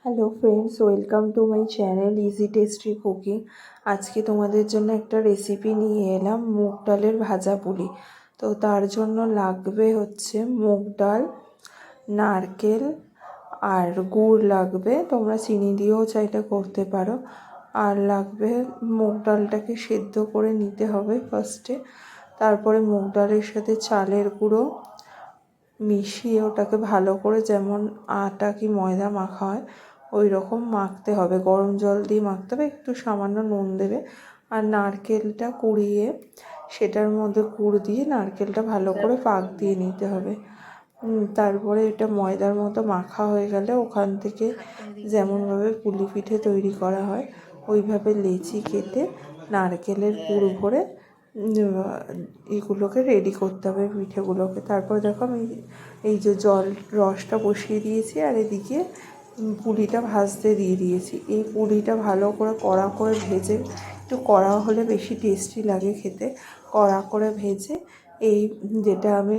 Hello friends, welcome to my channel easy tasty cooking. আজকে তোমাদের জন্য একটা রেসিপি নিয়ে এলাম, মুগ ডালের ভাজা পুলি। তো তার জন্য লাগবে হচ্ছে মুগ ডাল, নারকেল আর গুড় লাগবে, তোমরা চিনি দিয়েও চাইলে করতে পারো। আর লাগবে মুগ ডালটাকে সেদ্ধ করে নিতে হবে ফার্স্টে, তারপরে মুগ ডালের সাথে চালের গুঁড়ো মিশিয়ে ওটাকে ভালো করে, যেমন আটা কি ময়দা মাখা হয় ওই রকম মাখতে হবে। গরম জল দিয়ে মাখতে হবে, একটু সামান্য নুন দেবে। আর নারকেলটা কুড়িয়ে সেটার মধ্যে গুড় দিয়ে নারকেলটা ভালো করে পাক দিয়ে নিতে হবে। তারপরে এটা ময়দার মতো মাখা হয়ে গেলে ওখান থেকে যেমনভাবে পুলি পিঠে তৈরি করা হয় ওইভাবে লেচি কেটে নারকেলের পুর ভরে এগুলোকে রেডি করতে হবে, পিঠেগুলোকে। তারপর দেখো আমি এই যে রসটা বসিয়ে দিয়েছি আর এদিকে পুলিটা ভাজতে দিয়ে দিয়েছি। এই পুলিটা ভালো করে কড়া করে ভেজে, একটু কড়া হলে বেশি টেস্টি লাগে খেতে, কড়া করে ভেজে এই যেটা আমি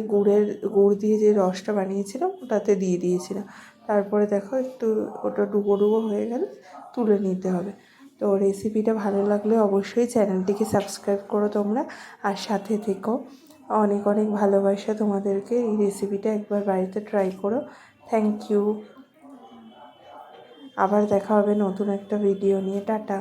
গুড় দিয়ে যে রসটা বানিয়েছিলাম ওটাতে দিয়ে দিয়েছিলাম। তারপরে দেখো একটু ওটা ডুবো ডুবো হয়ে গেলে তুলে নিতে হবে। তো রেসিপিটা ভালো লাগলে অবশ্যই চ্যানেলটিকে সাবস্ক্রাইব করো তোমরা, আর সাথে থেকো। অনেক অনেক ভালোবাসা তোমাদেরকে। এই রেসিপিটা একবার বাড়িতে ট্রাই করো। Thank you. আবার দেখা হবে নতুন একটা ভিডিও নিয়ে। টাটা।